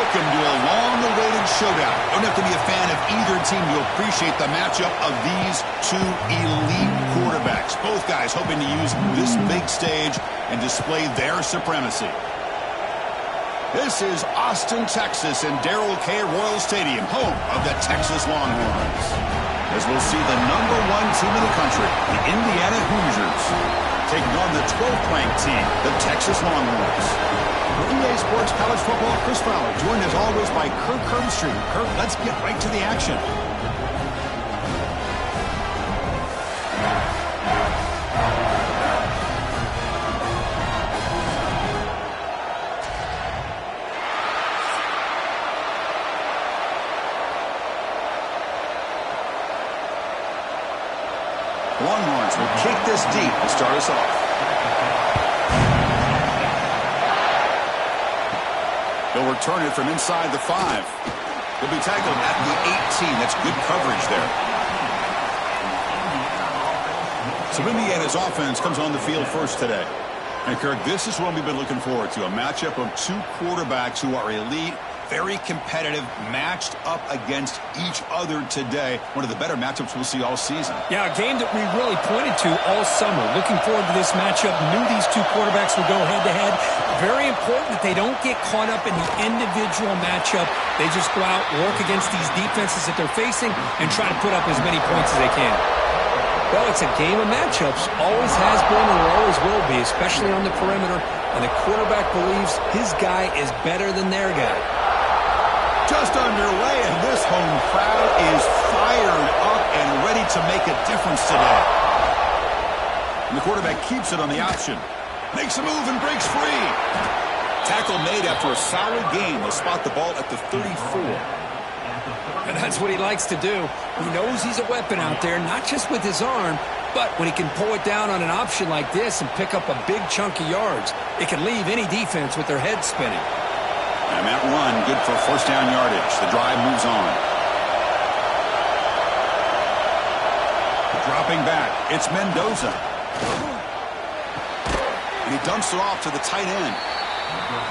Welcome to a long-awaited showdown. Don't have to be a fan of either team to appreciate the matchup of these two elite quarterbacks. Both guys hoping to use this big stage and display their supremacy. This is Austin, Texas, and Darrell K. Royal Stadium, home of the Texas Longhorns. As we'll see the #1 team in the country, the Indiana Hoosiers, taking on the 12th-ranked team, the Texas Longhorns. For EA Sports College Football, Chris Fowler, joined as always by Kirk Herbstreit. Kirk, let's get right to the action. Longhorns will kick this deep to start us off. They'll return it from inside the 5. He'll be tackled at the 18. That's good coverage there. So Indiana's offense comes on the field first today. And Kirk, this is what we've been looking forward to, a matchup of two quarterbacks who are elite, very competitive, matched up against each other today. One of the better matchups we'll see all season. Yeah, a game that we really pointed to all summer. Looking forward to this matchup. Knew these two quarterbacks would go head-to-head. Very important that they don't get caught up in the individual matchup. They just go out, work against these defenses that they're facing, and try to put up as many points as they can. Well, it's a game of matchups. Always has been and always will be, especially on the perimeter. And the quarterback believes his guy is better than their guy. Just underway, and this home crowd is fired up and ready to make a difference today. And the quarterback keeps it on the option. Makes a move and breaks free. Tackle made after a solid gain. They'll spot the ball at the 34. And that's what he likes to do. He knows he's a weapon out there, not just with his arm, but when he can pull it down on an option like this and pick up a big chunk of yards, it can leave any defense with their head spinning. And that run, good for first down yardage. The drive moves on. Dropping back, it's Mendoza. And he dumps it off to the tight end.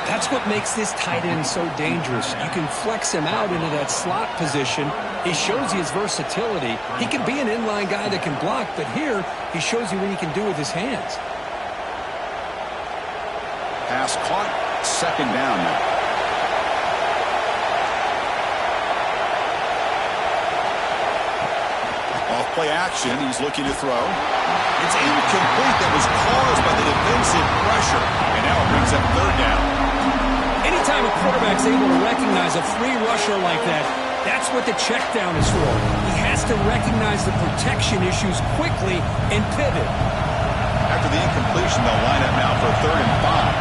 That's what makes this tight end so dangerous. You can flex him out into that slot position. He shows you his versatility. He can be an inline guy that can block, but here he shows you what he can do with his hands. Pass caught, second down now. Play action, he's looking to throw. It's incomplete. That was caused by the defensive pressure. And now it brings up third down. Anytime a quarterback's able to recognize a free rusher like that, that's what the check down is for. He has to recognize the protection issues quickly and pivot. After the incompletion, they'll line up now for 3rd and 5.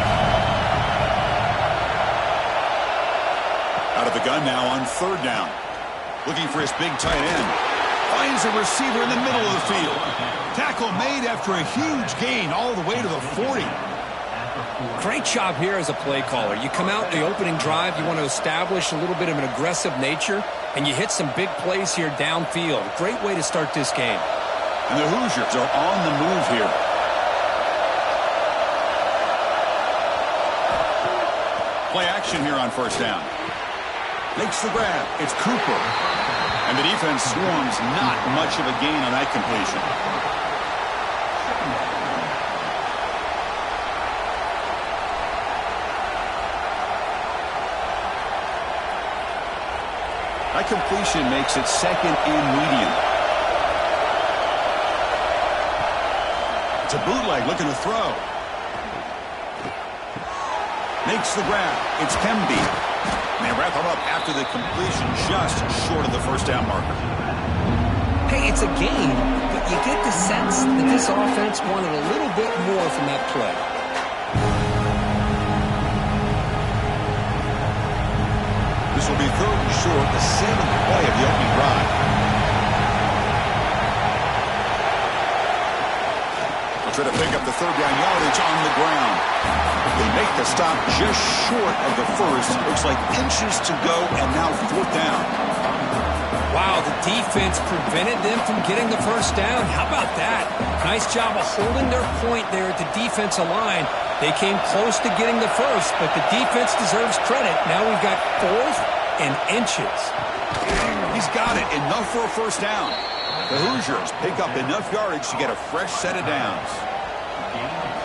Out of the gun now on 3rd down. Looking for his big tight end. Finds a receiver in the middle of the field. Tackle made after a huge gain all the way to the 40. Great job here as a play caller. You come out in the opening drive, you want to establish a little bit of an aggressive nature, and you hit some big plays here downfield. Great way to start this game. And the Hoosiers are on the move here. Play action here on first down. Makes the grab. It's Cooper. And the defense swarms, not much of a gain on that completion. That completion makes it 2nd and medium. It's a bootleg looking to throw. Makes the grab. It's Kemby. And they wrap him up after the completion, just short of the first down marker. Hey, it's a game, but you get the sense that this offense wanted a little bit more from that play. This will be 3rd and short, the 7th play of the opening drive. They'll try to pick up the 3rd down yardage on the ground. They make the stop just short of the first. Looks like inches to go, and now 4th down. Wow, the defense prevented them from getting the first down. How about that? Nice job of holding their point there at the defensive line. They came close to getting the first, but the defense deserves credit. Now we've got 4th and inches. He's got it. Enough for a first down. The Hoosiers pick up enough yardage to get a fresh set of downs.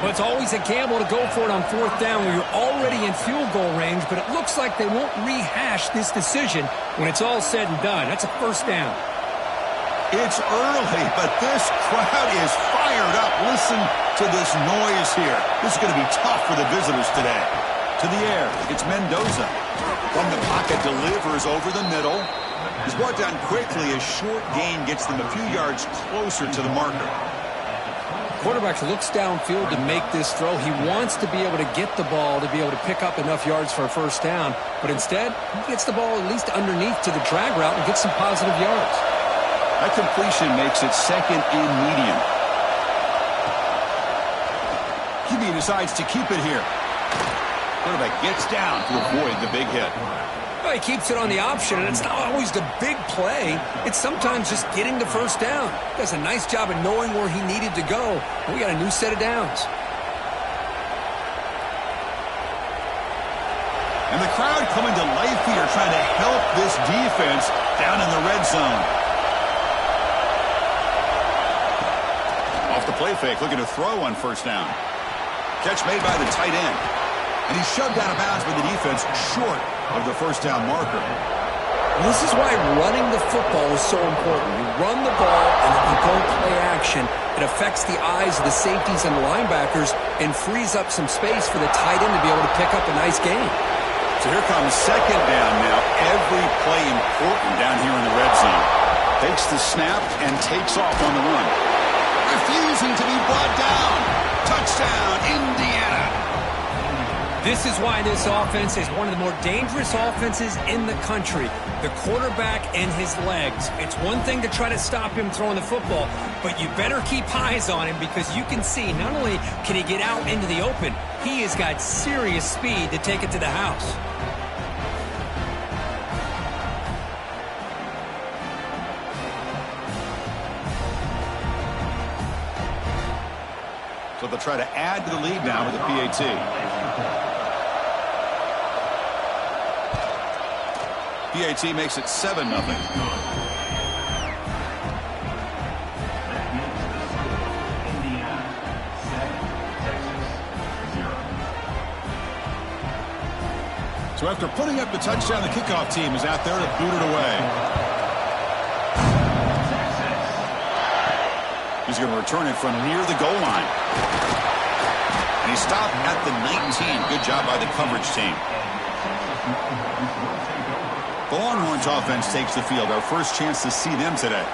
Well, it's always a gamble to go for it on 4th down where you're already in field goal range, but it looks like they won't rehash this decision when it's all said and done. That's a first down. It's early, but this crowd is fired up. Listen to this noise here. This is going to be tough for the visitors today. To the air, it's Mendoza. From the pocket, delivers over the middle. He's brought down quickly. A short gain gets them a few yards closer to the marker. Quarterback looks downfield to make this throw. He wants to be able to get the ball to be able to pick up enough yards for a first down, but instead, he gets the ball at least underneath to the drag route and gets some positive yards. That completion makes it 2nd and medium. QB decides to keep it here. Quarterback gets down to avoid the big hit. Well, he keeps it on the option, and it's not always the big play. It's sometimes just getting the first down. Does a nice job of knowing where he needed to go. We got a new set of downs. And the crowd coming to life here, trying to help this defense down in the red zone. Off the play fake, looking to throw on first down. Catch made by the tight end. And he's shoved out of bounds by the defense short of the first down marker. This is why running the football is so important. You run the ball, and if you don't play action, it affects the eyes of the safeties and the linebackers and frees up some space for the tight end to be able to pick up a nice gain. So here comes 2nd down now. Every play important down here in the red zone. Takes the snap and takes off on the run. Refusing to be brought down. Touchdown, Indiana. This is why this offense is one of the more dangerous offenses in the country. The quarterback and his legs. It's one thing to try to stop him throwing the football, but you better keep eyes on him because you can see not only can he get out into the open, he has got serious speed to take it to the house. So they'll try to add to the lead now with the PAT. PAT makes it 7-0. So after putting up the touchdown, the kickoff team is out there to boot it away. He's going to return it from near the goal line. And he stopped at the 19. Good job by the coverage team. The Longhorns offense takes the field. Our first chance to see them today.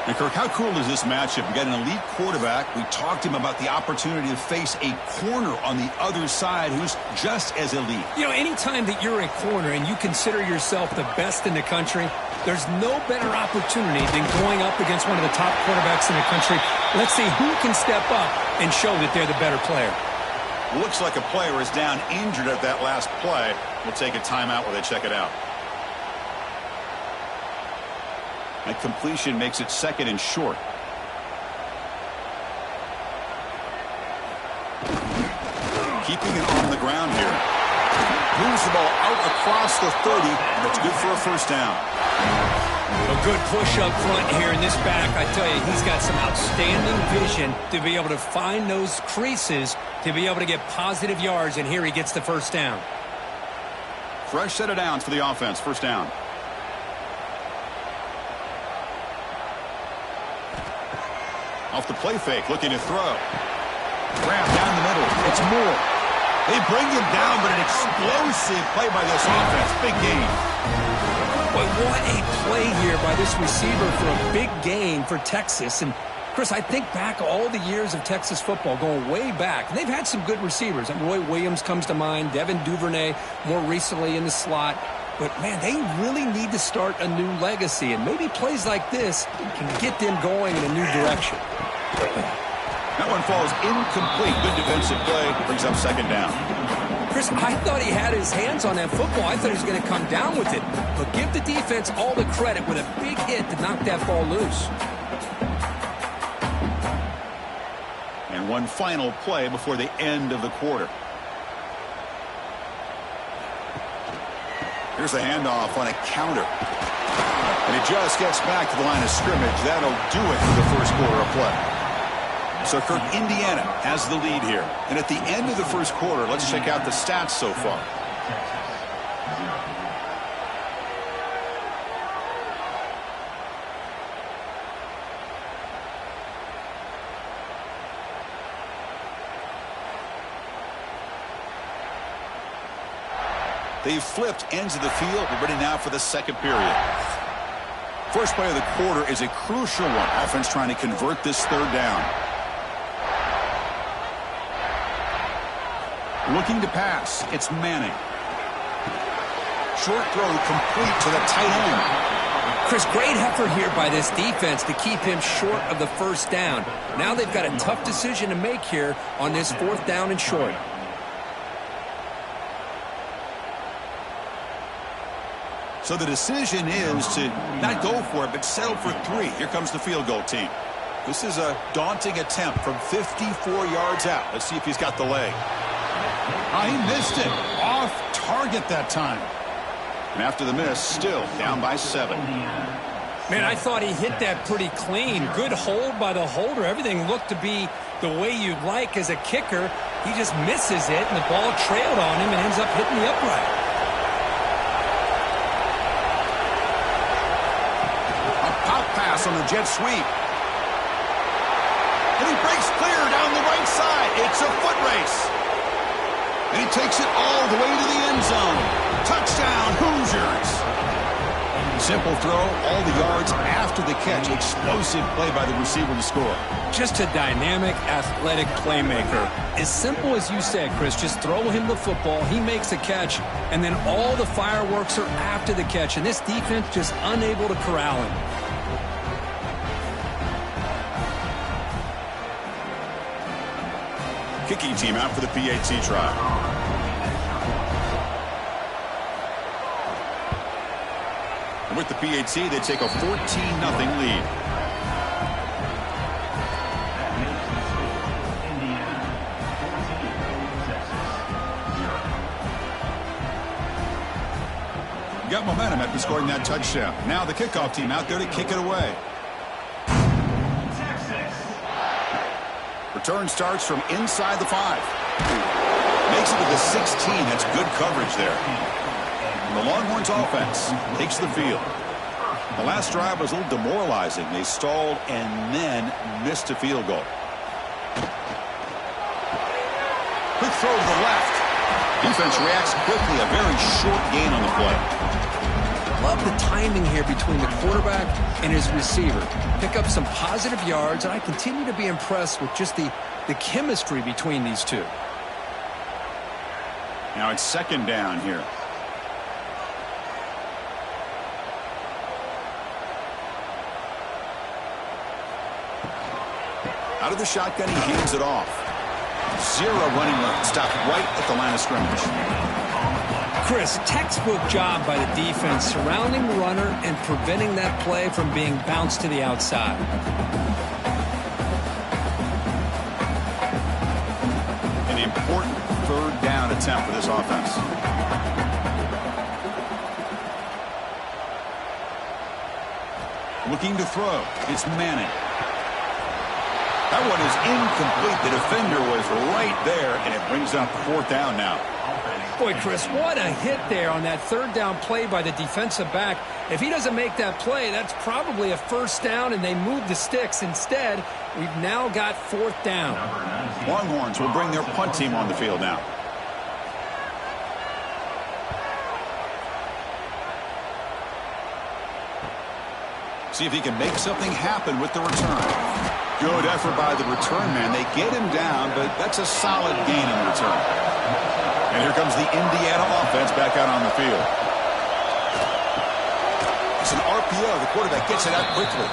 And Kirk, how cool is this matchup? We got an elite quarterback. We talked to him about the opportunity to face a corner on the other side who's just as elite. You know, anytime that you're a corner and you consider yourself the best in the country, there's no better opportunity than going up against one of the top quarterbacks in the country. Let's see who can step up and show that they're the better player. Looks like a player is down injured at that last play. We'll take a timeout while they check it out. That completion makes it 2nd and short. Keeping it on the ground here. Moves the ball out across the 30. That's good for a first down. A good push up front here in this back. I tell you, he's got some outstanding vision to be able to find those creases, to be able to get positive yards, and here he gets the first down. Fresh set of downs for the offense. First down. Off the play fake, looking to throw. Grab down the middle. It's Moore. They bring him down, but an explosive play by this offense. Big gain. Boy, what a play here by this receiver for a big gain for Texas. And, Chris, I think back all the years of Texas football, going way back. They've had some good receivers. And Roy Williams comes to mind, Devin Duvernay more recently in the slot. But, man, they really need to start a new legacy. And maybe plays like this can get them going in a new direction. That one falls incomplete. Good defensive play. Brings up second down. Chris, I thought he had his hands on that football. I thought he was going to come down with it. But give the defense all the credit with a big hit to knock that ball loose. And one final play before the end of the quarter. Here's the handoff on a counter. And it just gets back to the line of scrimmage. That'll do it for the first quarter of play. So, Kirk, Indiana has the lead here. And at the end of the first quarter, let's check out the stats so far. They've flipped ends of the field. We're ready now for the second period. First play of the quarter is a crucial one. Offense trying to convert this third down. Looking to pass. It's Manning. Short throw complete to the tight end. Chris, great effort here by this defense to keep him short of the first down. Now they've got a tough decision to make here on this fourth down and short. So the decision is to not go for it, but settle for 3. Here comes the field goal team. This is a daunting attempt from 54 yards out. Let's see if he's got the leg. He missed it. Off target that time. And after the miss, still down by 7. Man, I thought he hit that pretty clean. Good hold by the holder. Everything looked to be the way you'd like as a kicker. He just misses it, and the ball trailed on him and ends up hitting the upright. On the jet sweep. And he breaks clear down the right side. It's a foot race. And he takes it all the way to the end zone. Touchdown, Hoosiers. Simple throw, all the yards after the catch. Explosive play by the receiver to score. Just a dynamic, athletic playmaker. As simple as you said, Chris, just throw him the football, he makes a catch, and then all the fireworks are after the catch. And this defense just unable to corral him. Kicking team out for the PAT try. And with the PAT, they take a 14-0 lead. Got momentum after scoring that touchdown. Now the kickoff team out there to kick it away. Return starts from inside the 5. Makes it to the 16. That's good coverage there. And the Longhorns offense takes the field. The last drive was a little demoralizing. They stalled and then missed a field goal. Quick throw to the left. Defense reacts quickly. A very short gain on the play. Love the timing here between the quarterback and his receiver. Pick up some positive yards, and I continue to be impressed with just the chemistry between these two. Now it's second down here. Out of the shotgun, he hands it off. 0 running room. Stopped right at the line of scrimmage. Chris, textbook job by the defense surrounding the runner and preventing that play from being bounced to the outside. An important third down attempt for this offense. Looking to throw. It's Manning. That one is incomplete. The defender was right there, and it brings up fourth down now. Boy, Chris, what a hit there on that third down play by the defensive back. If he doesn't make that play, that's probably a first down, and they move the sticks. Instead, we've now got fourth down. Longhorns will bring their punt team on the field now. See if he can make something happen with the return. Good effort by the return man. They get him down, but that's a solid gain in return. And here comes the Indiana offense back out on the field. It's an RPO. The quarterback gets it out quickly.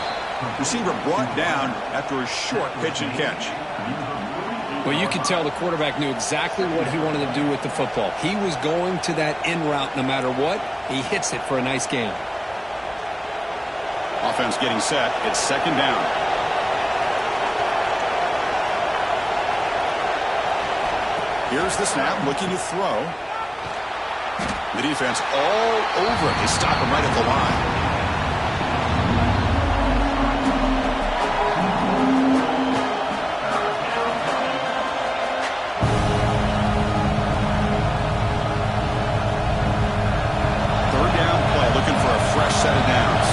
Receiver brought down after a short pitch and catch. Well, you could tell the quarterback knew exactly what he wanted to do with the football. He was going to that in route no matter what. He hits it for a nice gain. Offense getting set. It's second down. Here's the snap, looking to throw. The defense all over it. They stop him right at the line. Fresh set of downs.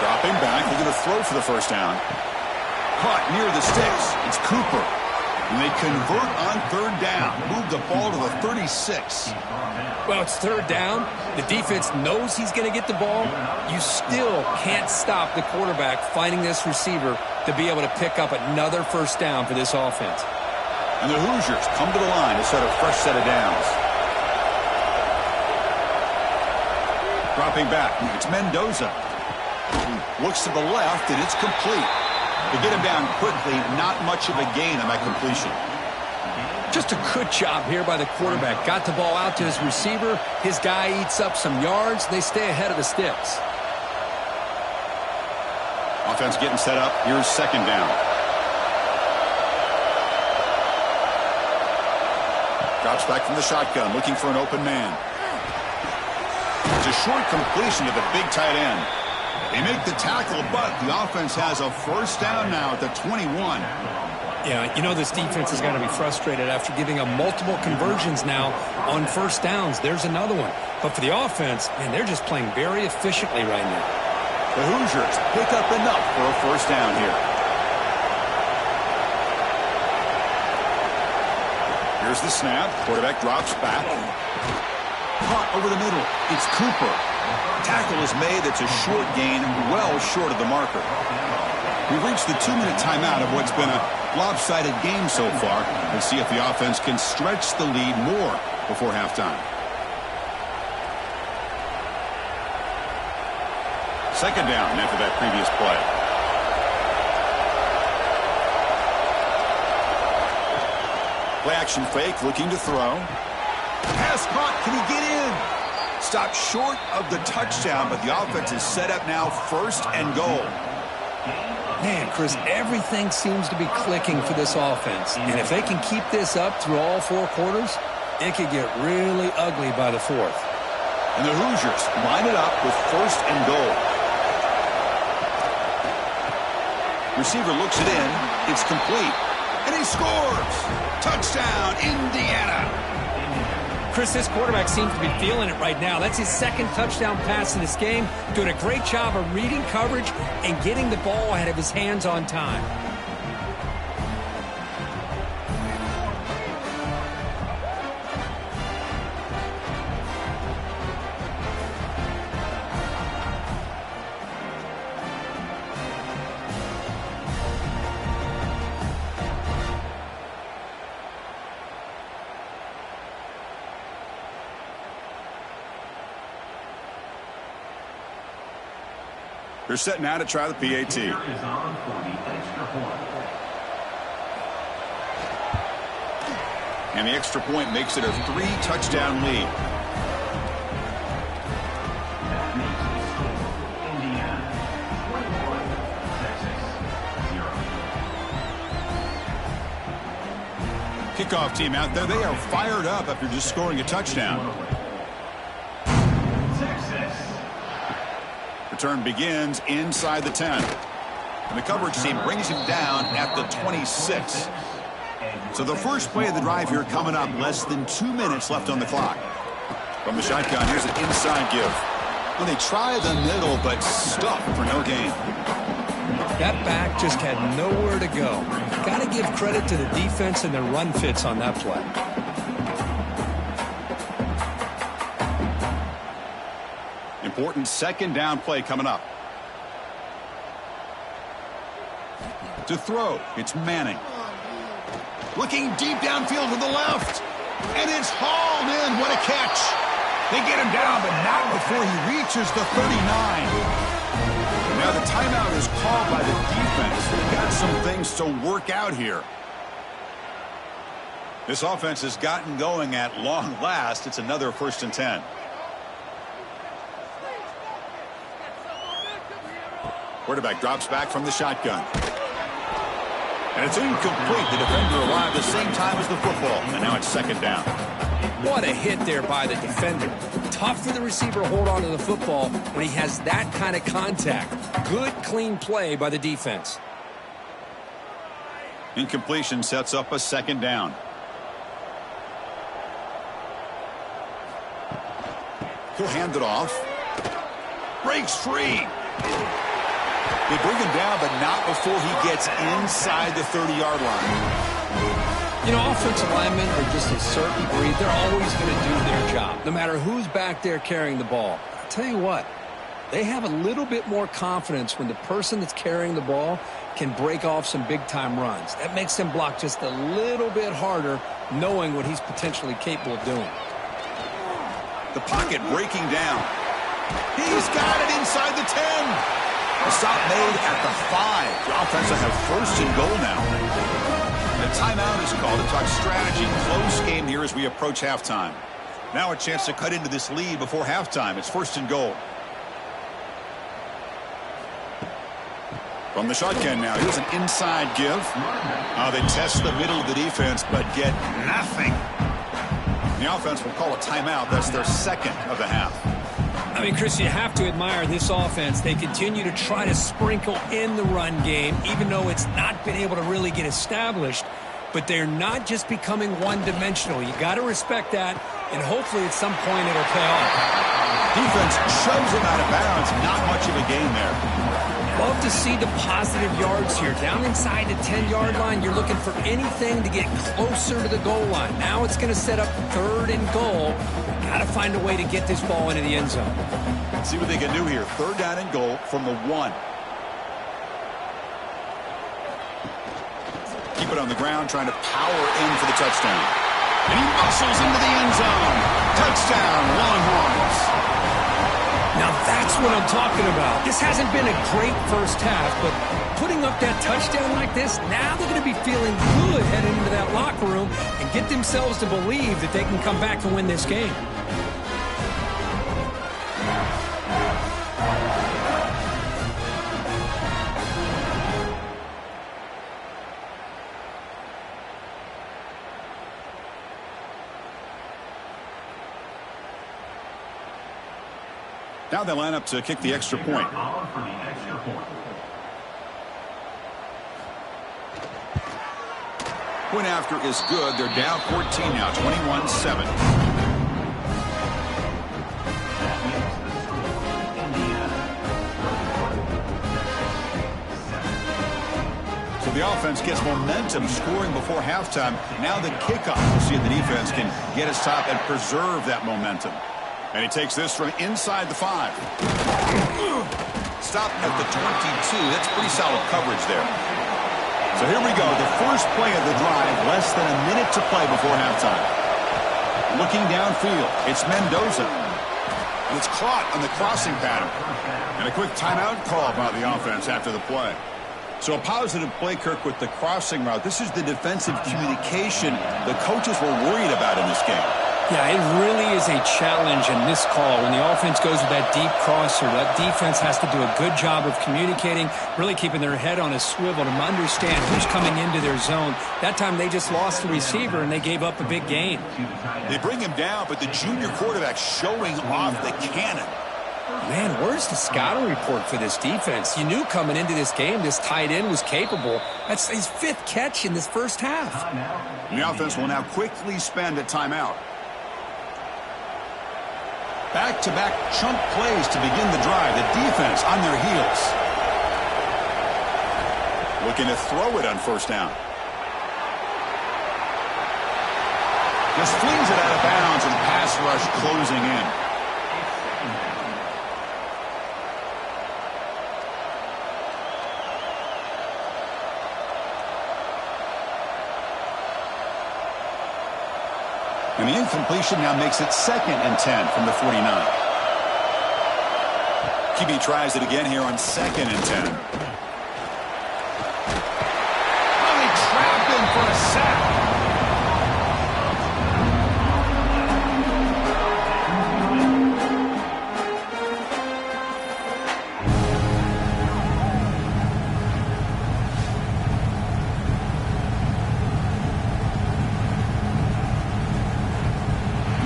Dropping back, looking to throw for the first down. Caught near the sticks. It's Cooper. And they convert on third down. Move the ball to the 36. Well, it's third down. The defense knows he's going to get the ball. You still can't stop the quarterback finding this receiver to be able to pick up another first down for this offense. And the Hoosiers come to the line to set a fresh set of downs. Dropping back, it's Mendoza. Looks to the left, and it's complete. To get him down quickly, not much of a gain on that completion. Just a good job here by the quarterback. Got the ball out to his receiver. His guy eats up some yards. They stay ahead of the sticks. Offense getting set up. Here's second down. Drops back from the shotgun, looking for an open man. It's a short completion to the big tight end. They make the tackle, but the offense has a first down now at the 21. Yeah, you know this defense has got to be frustrated after giving up multiple conversions now on first downs. There's another one. But for the offense, man, they're just playing very efficiently right now. The Hoosiers pick up enough for a first down here. Here's the snap. Quarterback drops back. Caught over the middle. It's Cooper. Tackle is made. It's a short gain, well short of the marker. We've reached the 2-minute timeout of what's been a lopsided game so far. Let's see if the offense can stretch the lead more before halftime. Second down after that previous play. Play action fake, looking to throw. Pass caught. Can he get in? Stopped short of the touchdown, but the offense is set up now first and goal. Man, Chris, everything seems to be clicking for this offense. And if they can keep this up through all four quarters, it could get really ugly by the fourth. And the Hoosiers line it up with first and goal. Receiver looks it in. It's complete. And he scores! Touchdown, Indiana! Chris, this quarterback seems to be feeling it right now. That's his second touchdown pass in this game. Doing a great job of reading coverage and getting the ball ahead of his hands on time. They're set now to try the PAT. And the extra point makes it a 3-touchdown lead. Kickoff team out there. They are fired up after just scoring a touchdown. Return begins inside the 10. And the coverage team brings him down at the 26. So the first play of the drive here coming up. Less than 2 minutes left on the clock. From the shotgun, here's an inside give. Well, they try the middle, but stuck for no gain. That back just had nowhere to go. Got to give credit to the defense and their run fits on that play. Important second down play coming up. To throw, it's Manning. Looking deep downfield to the left. And it's hauled in. What a catch. They get him down, but not before he reaches the 39. Now the timeout is called by the defense. They've got some things to work out here. This offense has gotten going at long last. It's another 1st and 10. Quarterback drops back from the shotgun. And it's incomplete. The defender arrived the same time as the football. And now it's 2nd down. What a hit there by the defender. Tough for the receiver to hold on to the football when he has that kind of contact. Good, clean play by the defense. Incompletion sets up a 2nd down. He'll hand it off. Breaks free. They bring him down, but not before he gets inside the 30-yard line. You know, offensive linemen are just a certain breed. They're always going to do their job, no matter who's back there carrying the ball. I'll tell you what, they have a little bit more confidence when the person that's carrying the ball can break off some big-time runs. That makes them block just a little bit harder, knowing what he's potentially capable of doing. The pocket breaking down. He's got it inside the 10. A stop made at the 5. The offense will have 1st and goal now. The timeout is called to talk strategy. Close game here as we approach halftime. Now a chance to cut into this lead before halftime. It's 1st and goal. From the shotgun now. Here's an inside give. They test the middle of the defense, but get nothing. The offense will call a timeout. That's their 2nd of the half. I mean, Chris, you have to admire this offense. They continue to try to sprinkle in the run game, even though it's not been able to really get established. But they're not just becoming one-dimensional. You got to respect that, and hopefully at some point it'll pay off. Defense shoves him out of bounds. Not much of a gain there. Love to see the positive yards here. Down inside the 10-yard line, you're looking for anything to get closer to the goal line. Now it's going to set up 3rd and goal. Got to find a way to get this ball into the end zone. See what they can do here. 3rd down and goal from the 1. Keep it on the ground, trying to power in for the touchdown. And he muscles into the end zone. Touchdown, Longhorns. Now that's what I'm talking about. This hasn't been a great first half, but putting up that touchdown like this, now they're going to be feeling good heading into that locker room and get themselves to believe that they can come back and win this game. Now they line up to kick the extra point. Point after is good. They're down 14 now, 21-7. So the offense gets momentum scoring before halftime. Now the kickoff. We'll see if the defense can get a stop and preserve that momentum. And he takes this from inside the 5. Stopping at the 22. That's pretty solid coverage there. So here we go. The first play of the drive. Less than a minute to play before halftime. Looking downfield. It's Mendoza. And it's caught on the crossing pattern. And a quick timeout call by the offense after the play. So a positive play, Kirk, with the crossing route. This is the defensive communication the coaches were worried about in this game. Yeah, it really is a challenge in this call. When the offense goes with that deep crosser, that defense has to do a good job of communicating, really keeping their head on a swivel to understand who's coming into their zone. That time they just lost the receiver and they gave up a big gain. They bring him down, but the junior quarterback showing off the cannon. Man, where's the scouting report for this defense? You knew coming into this game this tight end was capable. That's his 5th catch in this first half. And the offense will now quickly spend a timeout. Back-to-back chunk plays to begin the drive. The defense on their heels. Looking to throw it on 1st down. Just flings it out of bounds and pass rush closing in. And the incompletion now makes it 2nd and 10 from the 49. QB tries it again here on 2nd and 10. Oh, he trapped him for a sack.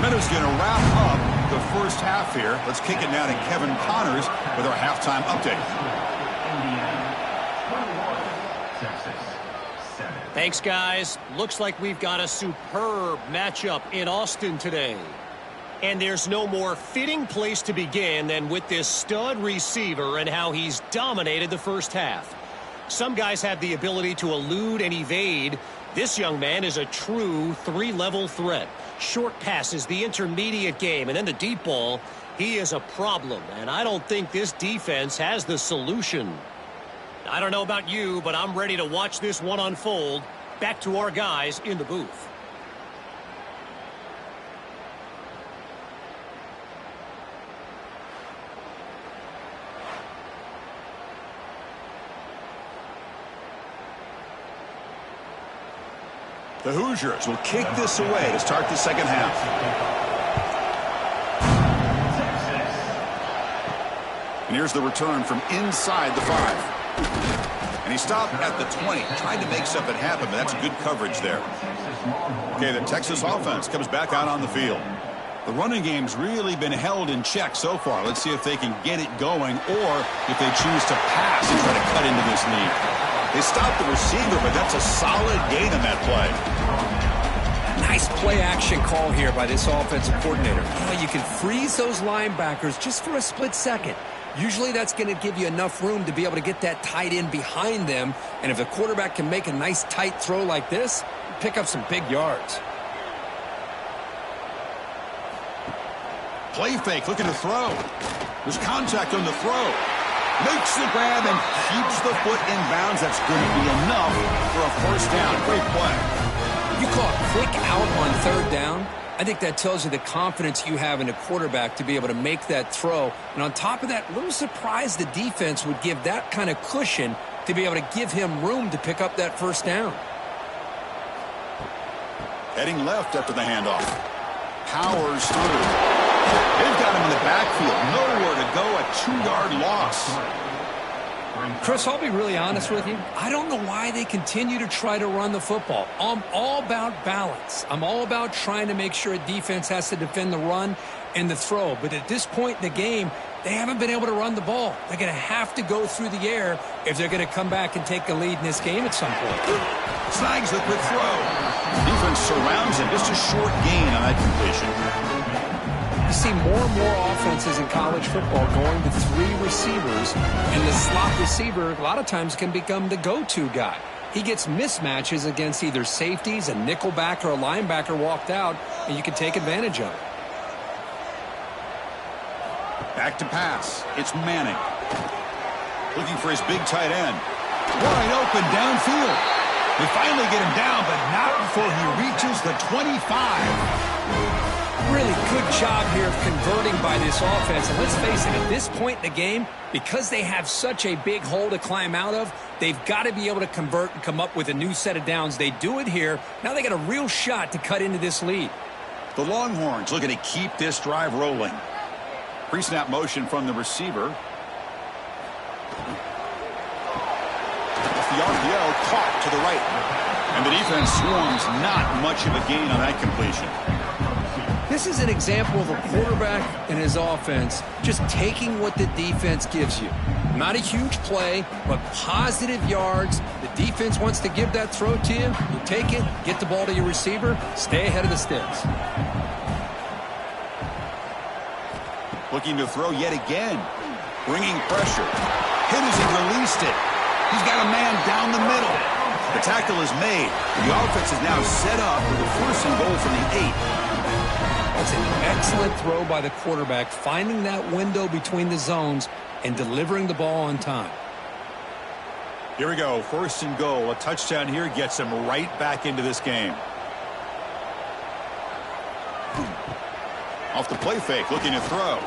Meadows going to wrap up the first half here. Let's kick it now to Kevin Connors with our halftime update. Thanks, guys. Looks like we've got a superb matchup in Austin today. And there's no more fitting place to begin than with this stud receiver and how he's dominated the first half. Some guys have the ability to elude and evade. This young man is a true three-level threat. Short passes, the intermediate game, and then the deep ball. He is a problem, and I don't think this defense has the solution. I don't know about you, but I'm ready to watch this one unfold. Back to our guys in the booth. The Hoosiers will kick this away to start the second half. And here's the return from inside the 5. And he stopped at the 20. Tried to make something happen, but that's good coverage there. Okay, the Texas offense comes back out on the field. The running game's really been held in check so far. Let's see if they can get it going or if they choose to pass and try to cut into this lead. They stopped the receiver, but that's a solid gain on that play. Nice play-action call here by this offensive coordinator. You can freeze those linebackers just for a split second. Usually that's going to give you enough room to be able to get that tight end behind them. And if the quarterback can make a nice tight throw like this, pick up some big yards. Play fake, looking to throw. There's contact on the throw. Makes the grab and keeps the foot in bounds. That's going to be enough for a first down. Great play. You call it quick out on third down. I think that tells you the confidence you have in a quarterback to be able to make that throw. And on top of that, a little surprised the defense would give that kind of cushion to be able to give him room to pick up that first down. Heading left after the handoff. Powers through. They've got him in the backfield. Nowhere to go. A 2-yard loss. Chris, I'll be really honest with you. I don't know why they continue to try to run the football. I'm all about balance. I'm all about trying to make sure a defense has to defend the run and the throw. But at this point in the game, they haven't been able to run the ball. They're going to have to go through the air if they're going to come back and take the lead in this game at some point. Snags the quick throw. Defense surrounds him. Just a short gain on that completion. You see more and more offenses in college football going to 3 receivers, and the slot receiver a lot of times can become the go-to guy. He gets mismatches against either safeties, a nickelbacker, or a linebacker walked out, and you can take advantage of it. Back to pass. It's Manning. Looking for his big tight end. Wide open downfield. They finally get him down, but not before he reaches the 25. Really good job here of converting by this offense. And let's face it, at this point in the game, because they have such a big hole to climb out of, they've got to be able to convert and come up with a new set of downs. They do it here. Now they got a real shot to cut into this lead. The Longhorns looking to keep this drive rolling. Pre-snap motion from the receiver. Off the RPO, caught to the right. And the defense swarms, not much of a gain on that completion. This is an example of a quarterback and his offense just taking what the defense gives you. Not a huge play, but positive yards. The defense wants to give that throw to you. You take it, get the ball to your receiver, stay ahead of the sticks. Looking to throw yet again. Bringing pressure. Hit as he released it. He's got a man down the middle. The tackle is made. The offense is now set up with a 1st and goal from the 8. That's an excellent throw by the quarterback, finding that window between the zones and delivering the ball on time. Here we go, 1st and goal. A touchdown here gets him right back into this game. Off the play fake, looking to throw.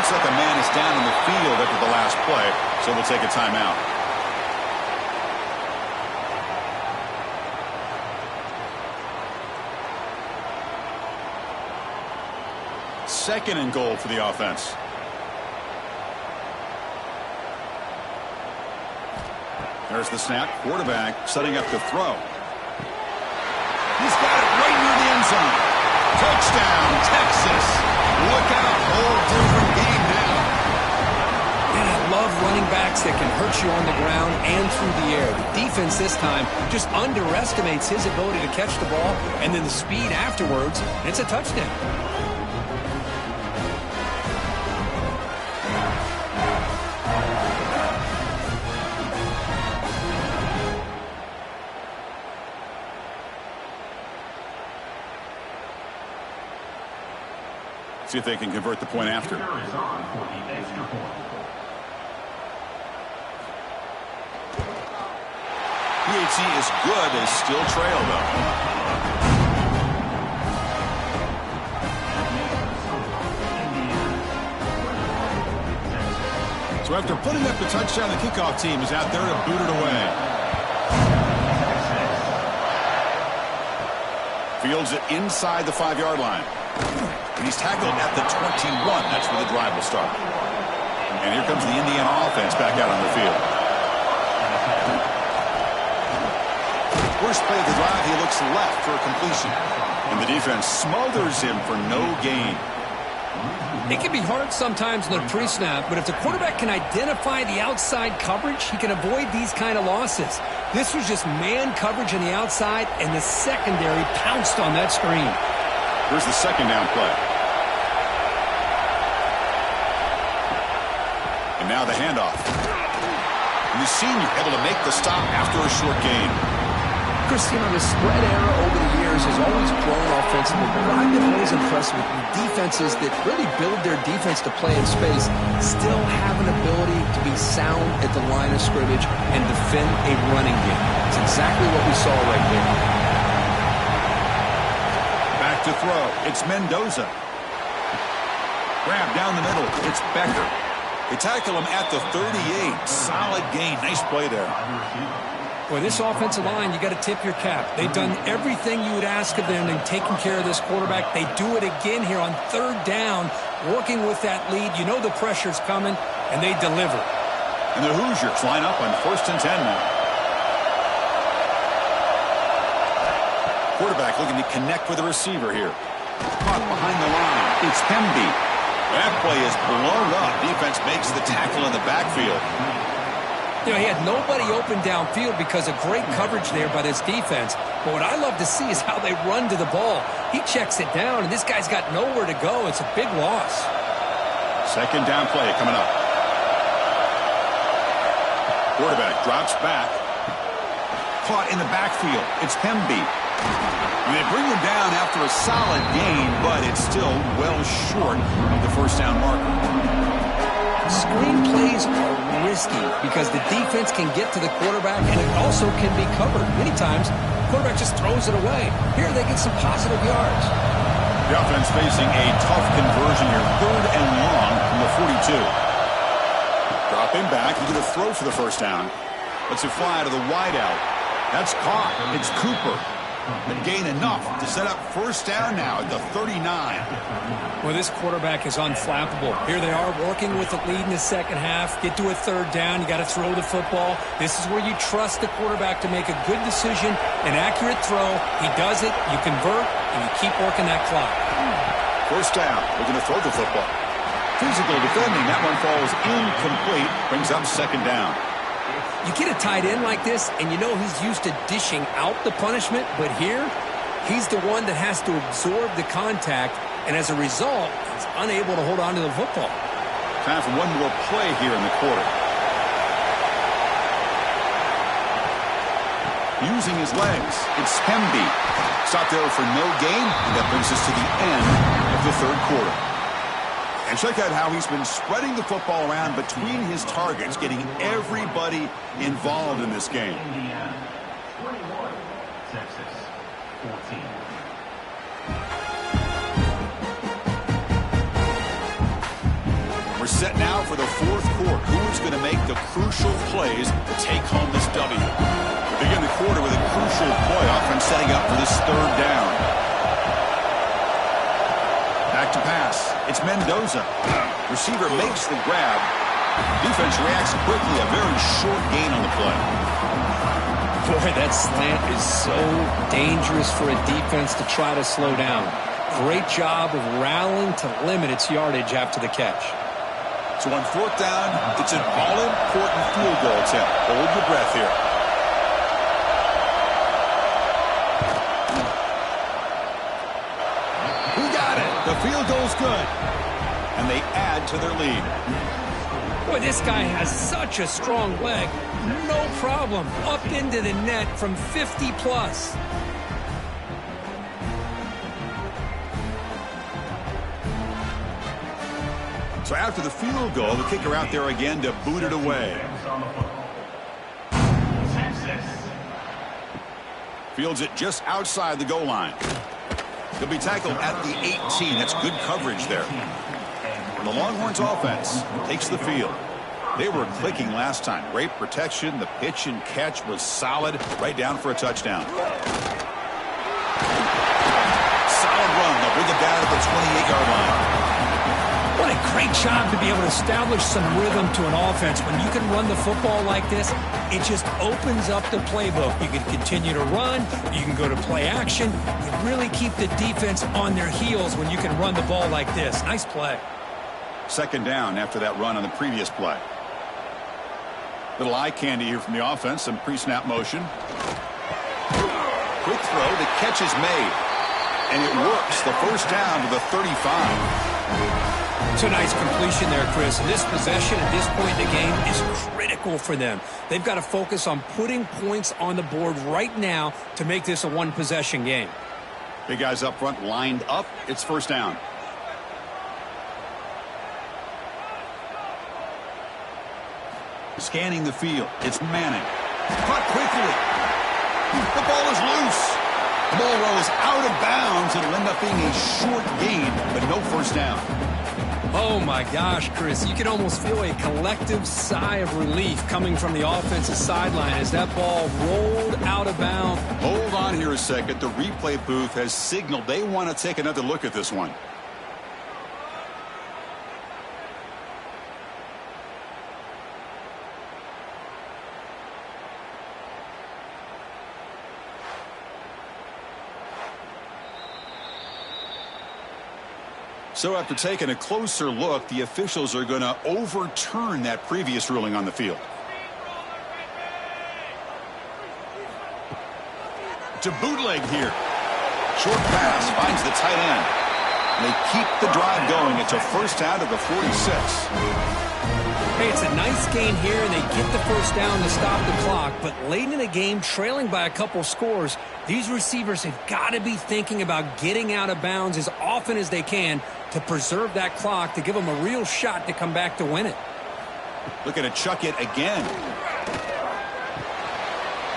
Looks like a man is down in the field after the last play, so we'll take a timeout. Second and goal for the offense. There's the snap. Quarterback setting up to throw. He's got it right near the end zone. Touchdown, Texas. Look out. Whole different game now. And I love running backs that can hurt you on the ground and through the air. The defense this time just underestimates his ability to catch the ball, and then the speed afterwards, it's a touchdown. See if they can convert the point after. PHC is good. They still trail, though. So after putting up the touchdown, the kickoff team is out there to boot it away. Fields it inside the 5-yard line. And he's tackled at the 21. That's where the drive will start. And here comes the Indiana offense back out on the field. First play of the drive, he looks left for a completion. And the defense smothers him for no gain. It can be hard sometimes in the pre-snap, but if the quarterback can identify the outside coverage, he can avoid these kind of losses. This was just man coverage on the outside, and the secondary pounced on that screen. Here's the second down play. And now the handoff. And the senior able to make the stop after a short gain. Christina, the spread era over the years has always grown offensively, but I've been always impressed with the defenses that really build their defense to play in space, still have an ability to be sound at the line of scrimmage and defend a running game. It's exactly what we saw right there. Back to throw. It's Mendoza. Grab down the middle. It's Becker. They tackle him at the 38. Solid gain. Nice play there. Boy, this offensive line, you got to tip your cap. They've done everything you would ask of them in taking care of this quarterback. They do it again here on third down, working with that lead. You know the pressure's coming, and they deliver. And the Hoosiers line up on 1st and 10 now. Quarterback looking to connect with the receiver here. Caught behind the line. It's Hemby. That play is blown up. Defense makes the tackle in the backfield. You know, he had nobody open downfield because of great coverage there by this defense. But what I love to see is how they run to the ball. He checks it down, and this guy's got nowhere to go. It's a big loss. Second down play coming up. Quarterback drops back. Caught in the backfield. It's Hemby. And they bring him down after a solid gain, but it's still well short of the first down marker. Screen plays are risky because the defense can get to the quarterback, and it also can be covered. Many times, the quarterback just throws it away. Here, they get some positive yards. The offense facing a tough conversion here. 3rd and long from the 42. Dropping back, he's going to throw for the first down. Lets it fly to the wideout. That's caught. It's Cooper. And gain enough to set up first down now at the 39. Well, this quarterback is unflappable. Here they are working with the lead in the second half. Get to a third down. You got to throw the football. This is where you trust the quarterback to make a good decision, an accurate throw. He does it. You convert, and you keep working that clock. First down. We're going to throw the football. Physical defending. That one falls incomplete. Brings up second down. You get a tight end like this, and you know he's used to dishing out the punishment, but here, he's the one that has to absorb the contact, and as a result, he's unable to hold on to the football. Time for one more play here in the quarter. Using his legs, it's Hemby. Stop there for no gain, and that brings us to the end of the third quarter. And check out how he's been spreading the football around between his targets, getting everybody involved in this game. Indiana 21, Texas 14. set now for the fourth quarter. Who is going to make the crucial plays to take home this W? Begin the quarter with a crucial play. Offense setting up for this third down. Back to pass. It's Mendoza. Receiver makes the grab. Defense reacts quickly. A very short gain on the play. Boy, that slant is so dangerous for a defense to try to slow down. Great job of rallying to limit its yardage after the catch. So on fourth down, it's an all-important field goal attempt. Hold your breath here. He got it. The field goal's good. And they add to their lead. Boy, this guy has such a strong leg. No problem. Up into the net from 50 plus. So after the field goal, the kicker out there again to boot it away. Fields it just outside the goal line. He'll be tackled at the 18. That's good coverage there. The Longhorns offense takes the field. They were clicking last time. Great protection. The pitch and catch was solid. Right down for a touchdown. Solid run. They'll bring it down at the 28-yard line. What a great job to be able to establish some rhythm to an offense. When you can run the football like this, it just opens up the playbook. You can continue to run. You can go to play action. You really keep the defense on their heels when you can run the ball like this. Nice play. Second down after that run on the previous play. Little eye candy here from the offense. Some pre-snap motion. Quick throw. The catch is made. And it works. The first down to the 35. It's a nice completion there, Chris. And this possession at this point in the game is critical for them. They've got to focus on putting points on the board right now to make this a one-possession game. Big guys up front lined up. It's first down. Scanning the field. It's Manning. Caught quickly. The ball is loose. The ball rolls out of bounds. It'll end up being a short gain, but no first down. Oh, my gosh, Chris. You can almost feel a collective sigh of relief coming from the offensive sideline as that ball rolled out of bounds. Hold on here a second. The replay booth has signaled they want to take another look at this one. So after taking a closer look, the officials are going to overturn that previous ruling on the field. To bootleg here. Short pass finds the tight end. They keep the drive going. It's a first down to the 46. Hey, it's a nice gain here, and they get the first down to stop the clock. But late in the game, trailing by a couple scores, these receivers have got to be thinking about getting out of bounds as often as they can to preserve that clock, to give them a real shot to come back to win it. Looking to chuck it again.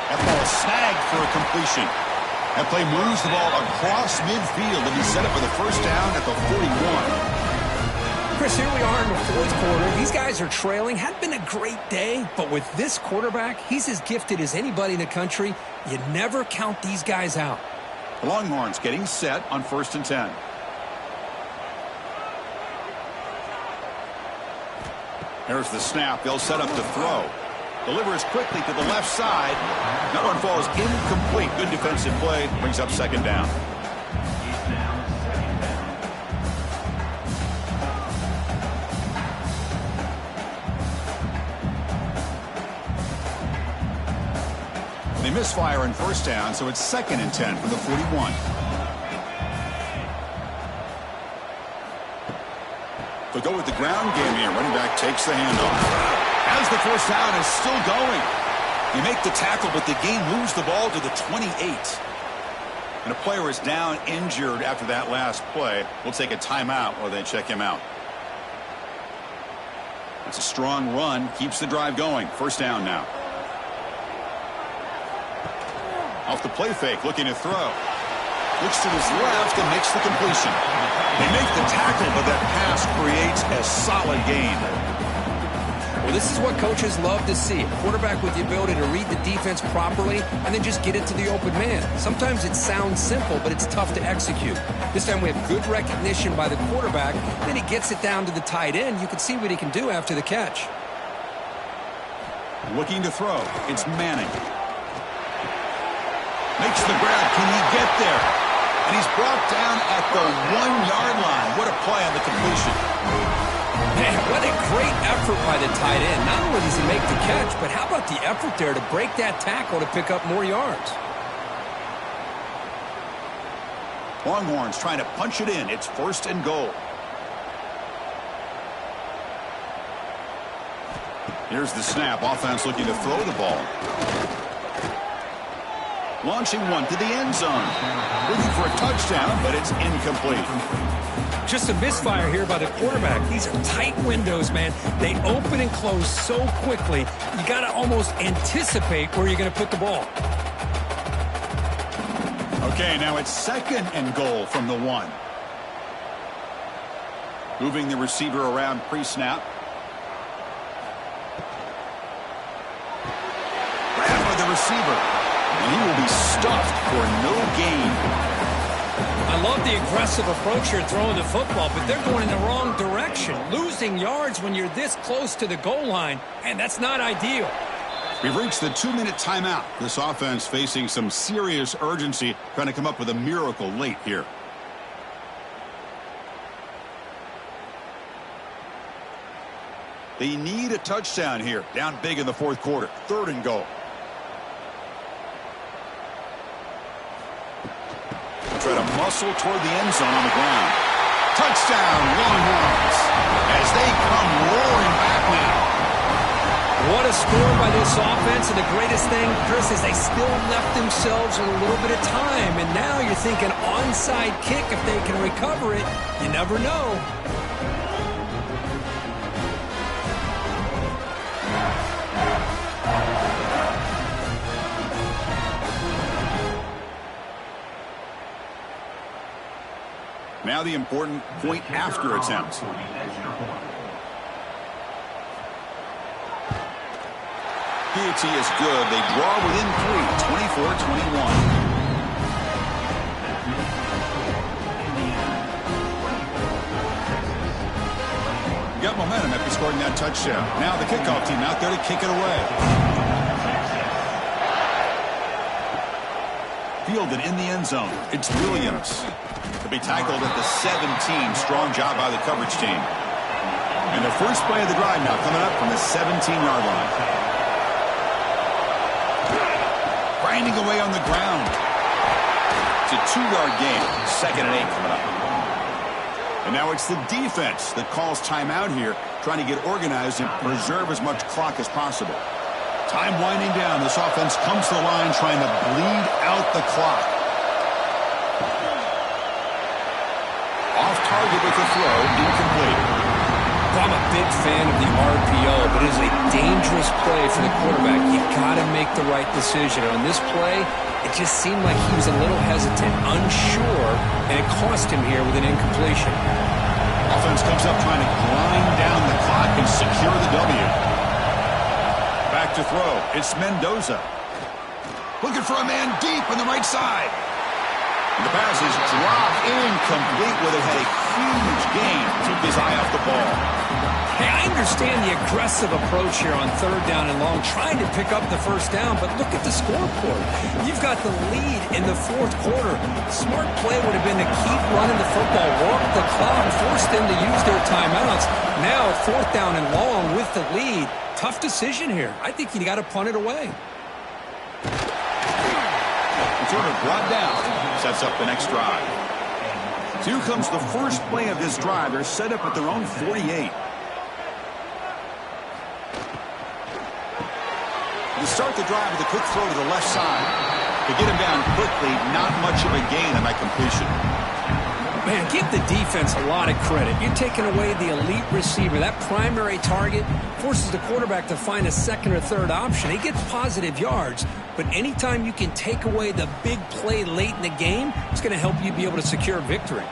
That ball snagged for a completion. That play moves the ball across midfield and he set it for the first down at the 41. Chris, here we are in the fourth quarter. These guys are trailing. Hadn't been a great day, but with this quarterback, he's as gifted as anybody in the country. You never count these guys out. The Longhorns getting set on 1st and 10. There's the snap. They'll set up the throw. Delivers quickly to the left side. That one falls incomplete. Good defensive play. Brings up second down. They misfire in first down, so it's 2nd and 10 from the 41. They'll go with the ground game here. Running back takes the handoff. As the first down is still going. You make the tackle, but the game moves the ball to the 28. And a player is down injured after that last play. We'll take a timeout while they check him out. It's a strong run. Keeps the drive going. First down now. Off the play fake, looking to throw. Looks to his left and makes the completion. They make the tackle, but that pass creates a solid gain. Well, this is what coaches love to see. A quarterback with the ability to read the defense properly and then just get it to the open man. Sometimes it sounds simple, but it's tough to execute. This time we have good recognition by the quarterback. Then he gets it down to the tight end. You can see what he can do after the catch. Looking to throw. It's Manning. Makes the grab. Can he get there? And he's brought down at the 1-yard line. What a play on the completion. Man, what a great effort by the tight end. Not only does he make the catch, but how about the effort there to break that tackle to pick up more yards? Longhorns trying to punch it in. It's 1st and goal. Here's the snap. Offense looking to throw the ball. Launching one to the end zone. Looking for a touchdown, but it's incomplete. Just a misfire here by the quarterback. These are tight windows, man. They open and close so quickly. You got to almost anticipate where you're going to put the ball. Okay, now it's 2nd and goal from the 1. Moving the receiver around pre-snap. Grab by the receiver. And he will be stuffed for no gain. I love the aggressive approach here throwing the football, but they're going in the wrong direction. Losing yards when you're this close to the goal line, and that's not ideal. We've reached the 2-minute timeout. This offense facing some serious urgency, trying to come up with a miracle late here. They need a touchdown here. Down big in the 4th quarter. 3rd and goal. Try to muscle toward the end zone on the ground. Touchdown, Longhorns, as they come roaring back now. What a score by this offense, and the greatest thing, Chris, is they still left themselves with a little bit of time, and now you're thinking onside kick if they can recover it. You never know. Now the important point after attempt. PAT is good. They draw within 3, 24-21. Got momentum after scoring that touchdown. Now the kickoff team out there to kick it away. Fielded in the end zone. It's Williams. To be tackled at the 17. Strong job by the coverage team. And the first play of the drive now coming up from the 17-yard line. Grinding away on the ground. It's a 2-yard gain. 2nd and 8 coming up. And now it's the defense that calls timeout here, trying to get organized and preserve as much clock as possible. Time winding down. This offense comes to the line trying to bleed out the clock. Off target with the throw, incomplete. Well, I'm a big fan of the RPO, but it is a dangerous play for the quarterback. You got to make the right decision. On this play, it just seemed like he was a little hesitant, unsure, and it cost him here with an incompletion. Offense comes up trying to grind down the clock and secure the W. Back to throw. It's Mendoza. Looking for a man deep on the right side. And the pass is dropped incomplete with it. Had a huge gain. Took his eye off the ball. Hey, I understand the aggressive approach here on 3rd down and long, trying to pick up the 1st down, but look at the scoreboard. You've got the lead in the 4th quarter. Smart play would have been to keep running the football, work the clock, force them to use their timeouts. Now, 4th down and long with the lead. Tough decision here. I think you got to punt it away. Returner brought down. Sets up the next drive. So here comes the first play of this drive. They're set up at their own 48. You start the drive with a quick throw to the left side. To get him down quickly, not much of a gain on that completion. Man, give the defense a lot of credit. You're taking away the elite receiver. That primary target forces the quarterback to find a second or third option. He gets positive yards, but anytime you can take away the big play late in the game, it's going to help you be able to secure victory.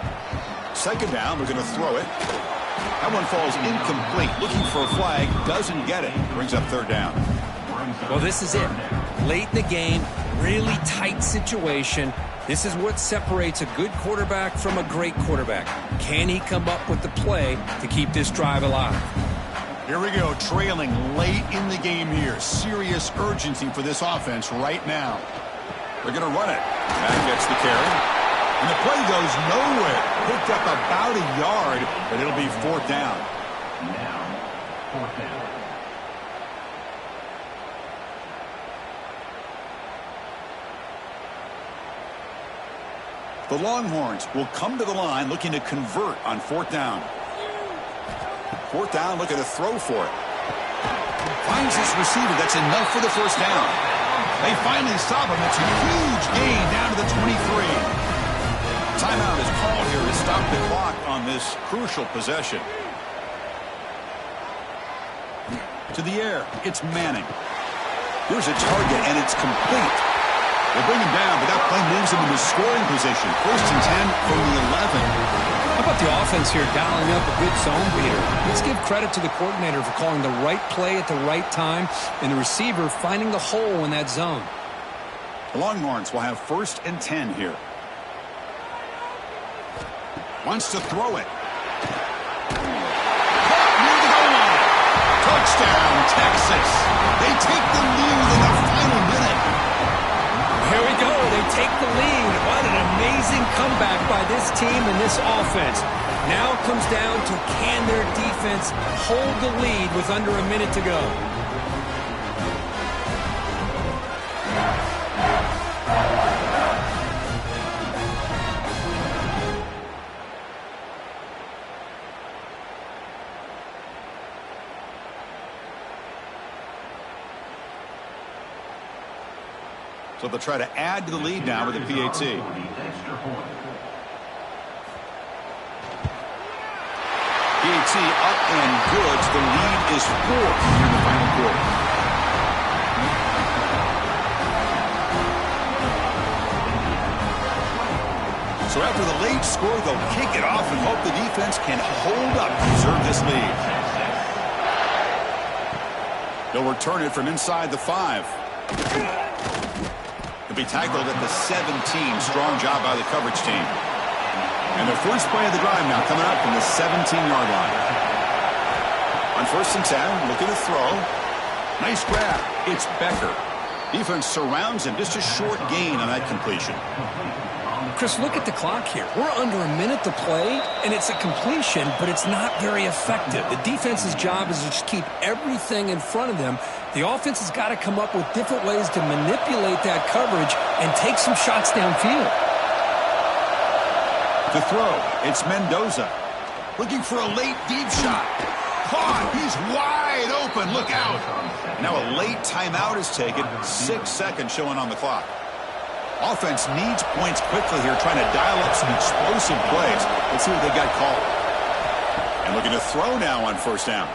Second down, we're going to throw it. That one falls incomplete. Looking for a flag, doesn't get it. Brings up third down. Well, this is it. Late in the game, really tight situation. This is what separates a good quarterback from a great quarterback. Can he come up with the play to keep this drive alive? Here we go, trailing late in the game here. Serious urgency for this offense right now. They're going to run it. That gets the carry. And the play goes nowhere. Picked up about a yard, but it'll be fourth down. Now, fourth down. The Longhorns will come to the line looking to convert on fourth down. Fourth down, looking to throw for it. Finds his receiver. That's enough for the first down. They finally stop him. It's a huge gain down to the 23. Timeout is called here to stop the clock on this crucial possession. To the air, it's Manning. Here's a target, and it's complete. They bring him down, but that play moves him into scoring position. First and 10 from the 11. How about the offense here dialing up a good zone beater? Let's give credit to the coordinator for calling the right play at the right time and the receiver finding the hole in that zone. The Longhorns will have first and 10 here. Wants to throw it. Caught near the goal line. Touchdown, Texas. They take the lead in the final minute. Here we go. They take the lead. What an amazing comeback by this team and this offense. Now it comes down to can their defense hold the lead with under a minute to go. So they'll try to add to the lead now with a PAT. PAT up and good. The lead is 4 in the final quarter. So after the late score, they'll kick it off and hope the defense can hold up to preserve this lead. They'll return it from inside the 5. Be tackled at the 17. Strong job by the coverage team. And their first play of the drive now coming up from the 17-yard line. On first and 10, looking to throw. Nice grab. It's Becker. Defense surrounds him. Just a short gain on that completion. Chris, look at the clock here. We're under a minute to play, and it's a completion, but it's not very effective. The defense's job is to just keep everything in front of them. The offense has got to come up with different ways to manipulate that coverage and take some shots downfield. To throw, it's Mendoza. Looking for a late deep shot. Caught. He's wide open. Look out. Now a late timeout is taken. 6 seconds showing on the clock. Offense needs points quickly here, trying to dial up some explosive plays. Let's see what they got called. And looking to throw now on first down.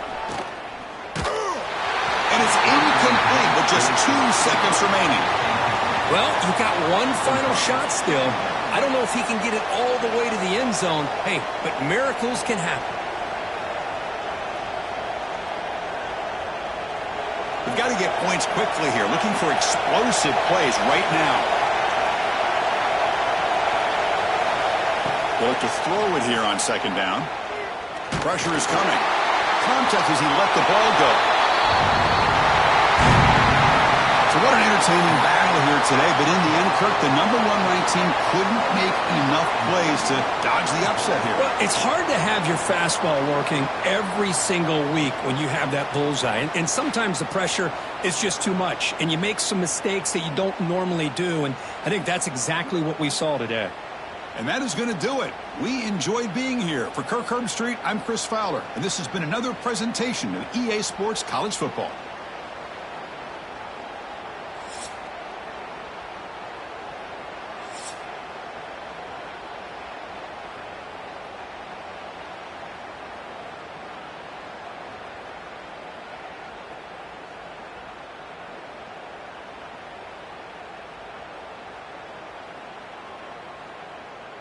And it's incomplete with just 2 seconds remaining. Well, you've got one final shot still. I don't know if he can get it all the way to the end zone. Hey, but miracles can happen. We've got to get points quickly here, looking for explosive plays right now. They'll look to throw it here on second down. Pressure is coming. Contact as he let the ball go. So what an entertaining battle here today, but in the end, Kirk, the #1 ranked team couldn't make enough plays to dodge the upset here. Well, it's hard to have your fastball working every single week when you have that bullseye, and sometimes the pressure is just too much, and you make some mistakes that you don't normally do, and I think that's exactly what we saw today. And that is going to do it. We enjoyed being here. For Kirk Herbstreit, I'm Chris Fowler, and this has been another presentation of EA Sports College Football.